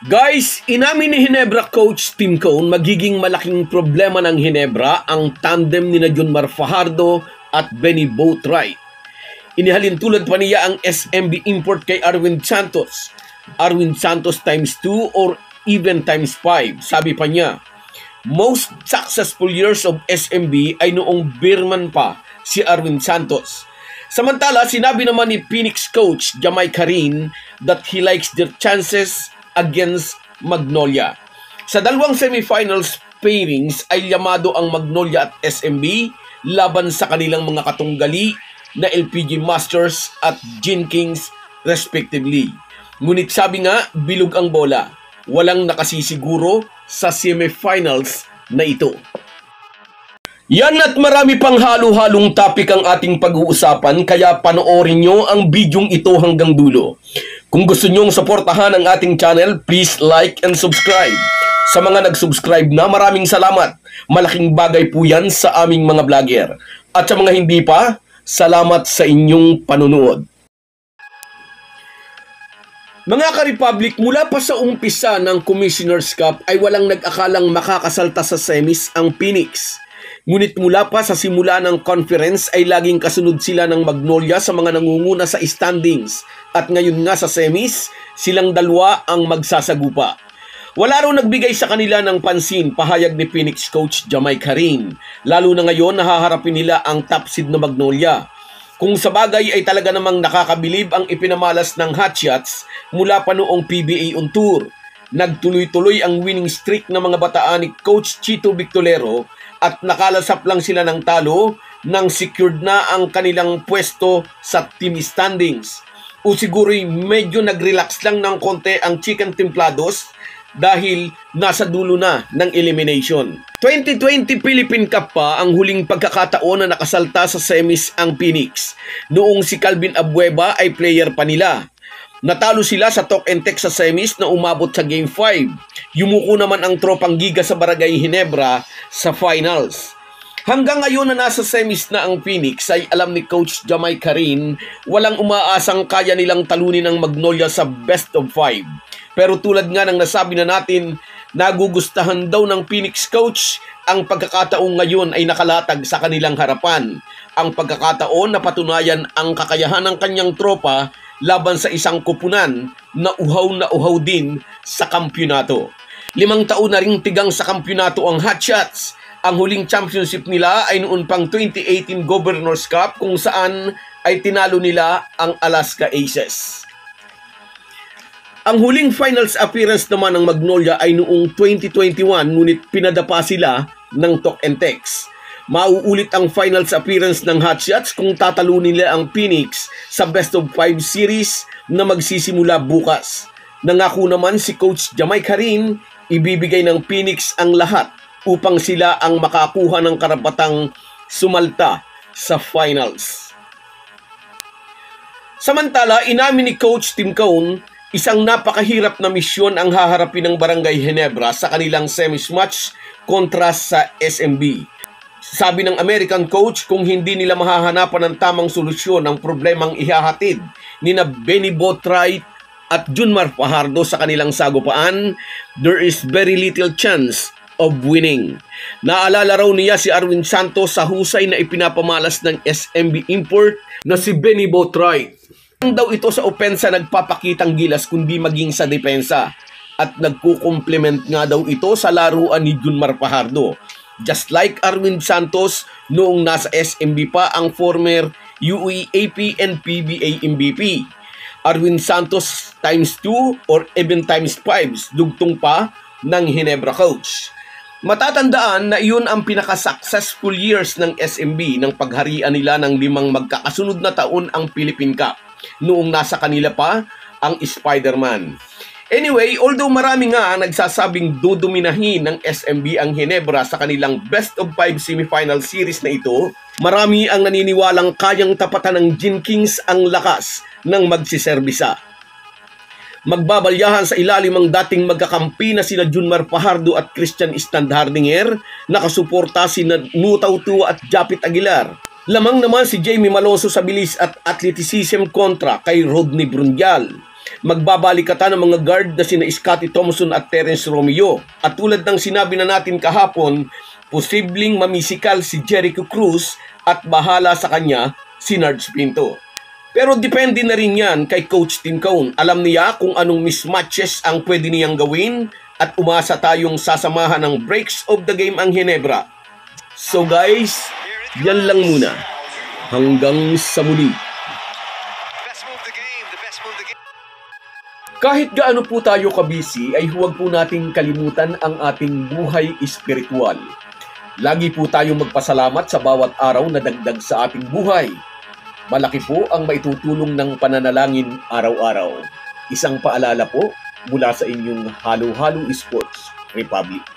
Guys, inamin ni Ginebra coach Tim Cone magiging malaking problema ng Ginebra ang tandem ni Junmar Fajardo at Benny Boatwright. Inihalin tulad pa niya ang SMB import kay Arwin Santos. Arwin Santos times 2 or even times 5. Sabi pa niya, most successful years of SMB ay noong Birman pa si Arwin Santos. Samantala, sinabi naman ni Phoenix coach Jamay Karin that he likes their chances against Magnolia. Sa dalawang semifinals pairings ay yamado ang Magnolia at SMB laban sa kanilang mga katunggali na LPG Masters at Gin Kings respectively. Ngunit sabi nga, bilog ang bola. Walang nakasisiguro sa semifinals na ito. Yan at marami pang halo-halong topic ang ating pag-uusapan, kaya panoorin nyo ang bidyong ito hanggang dulo. Kung gusto nyong suportahan ang ating channel, please like and subscribe. Sa mga nag-subscribe na, maraming salamat. Malaking bagay po yan sa aming mga vlogger. At sa mga hindi pa, salamat sa inyong panunood. Mga ka-Republic, mula pa sa umpisa ng Commissioner's Cup ay walang nag-akalang makakasalta sa semis ang Phoenix. Ngunit mula pa sa simula ng conference ay laging kasunod sila ng Magnolia sa mga nangunguna sa standings. At ngayon nga sa semis, silang dalawa ang magsasagupa. Wala raw nagbigay sa kanila ng pansin, pahayag ni Phoenix coach Jamay Karin. Lalo na ngayon nahaharapin nila ang top seed na Magnolia. Kung sa bagay ay talaga namang nakakabilib ang ipinamalas ng Hotshots mula pa noong PBA on Tour. Nagtuloy-tuloy ang winning streak ng mga bataan ni Coach Chito Victolero at nakalasap lang sila ng talo nang secured na ang kanilang pwesto sa team standings. O siguro'y medyo nag-relax lang ng konti ang Chicken Templados dahil nasa dulo na ng elimination. 2020 Philippine Cup pa ang huling pagkakataon na nakasalta sa semis ang Phoenix. Noong si Calvin Abueva ay player pa nila. Natalo sila sa Talk and Text sa semis na umabot sa Game 5. Yumuko naman ang tropang Giga sa Barangay Ginebra sa finals. Hanggang ngayon na nasa semis na ang Phoenix ay alam ni Coach Jamay Karin walang umaasang kaya nilang talunin ng Magnolia sa best of 5. Pero tulad nga ng nasabi na natin, nagugustahan daw ng Phoenix coach ang pagkakataong ngayon ay nakalatag sa kanilang harapan. Ang pagkakataon na patunayan ang kakayahan ng kanyang tropa laban sa isang kupunan na uhaw din sa kampyonato. 5 taon na ring tigang sa kampyonato ang Hotshots. Ang huling championship nila ay noon pang 2018 Governor's Cup kung saan ay tinalo nila ang Alaska Aces. Ang huling finals appearance naman ng Magnolia ay noong 2021 ngunit pinadapa sila ng Talk and Text. Mauulit ang finals appearance ng Hotshots kung tatalunin nila ang Phoenix sa best of 5 series na magsisimula bukas. Nangako naman si Coach Jamay Karin, ibibigay ng Phoenix ang lahat upang sila ang makakuha ng karapatang sumalta sa finals. Samantala, inamin ni Coach Tim Cone, isang napakahirap na misyon ang haharapin ng Barangay Ginebra sa kanilang semis match kontra sa SMB. Sabi ng American coach, kung hindi nila mahahanapan ng tamang solusyon ang problemang ihahatid ni na Benny Boatwright at Junmar Fajardo sa kanilang sagupaan, there is very little chance of winning. Naalala raw niya si Arwin Santos sa husay na ipinapamalas ng SMB import na si Benny Boatwright. Daw ito sa opensa nagpapakitang gilas kundi maging sa depensa at nagkukomplement nga daw ito sa laruan ni Junmar Fajardo. Just like Arwin Santos noong nasa SMB pa ang former UEAP and PBA MVP. Arwin Santos times 2 or even times 5 dugtong pa ng Ginebra coach. Matatandaan na iyon ang pinaka-successful years ng SMB ng pagharian nila ng 5 magkakasunod na taon ang Philippine Cup noong nasa kanila pa ang Spider-Man. Anyway, although marami nga nagsasabing duduminahin ng SMB ang Ginebra sa kanilang best of 5 semifinal series na ito, marami ang naniniwalang kayang tapatan ng Gin Kings ang lakas ng magsiserbisa. Magbabalyahan sa ilalim ang dating magkakampi na sina Junmar Fajardo at Christian Standhardinger, nakasuporta sina Nutaw Tua at Japit Aguilar. Lamang naman si Jamie Malonzo sa bilis at athleticism kontra kay Rodney Brunjal. Magbabalikatan ang mga guard na sina Scottie Thompson at Terence Romeo. At tulad ng sinabi na natin kahapon, posibleng mamisikal si Jericho Cruz at bahala sa kanya si Nards Pinto. Pero depende na rin yan kay Coach Tim Cone. Alam niya kung anong mismatches ang pwede niyang gawin at umasa tayong sasamahan ng breaks of the game ang Ginebra. So guys, yan lang muna. Hanggang sa muli. Kahit gaano po tayo kabisi ay huwag po nating kalimutan ang ating buhay espiritual. Lagi po tayong magpasalamat sa bawat araw na dagdag sa ating buhay. Malaki po ang maitutulong ng pananalangin araw-araw. Isang paalala po mula sa inyong Halo Halo Sports Republic.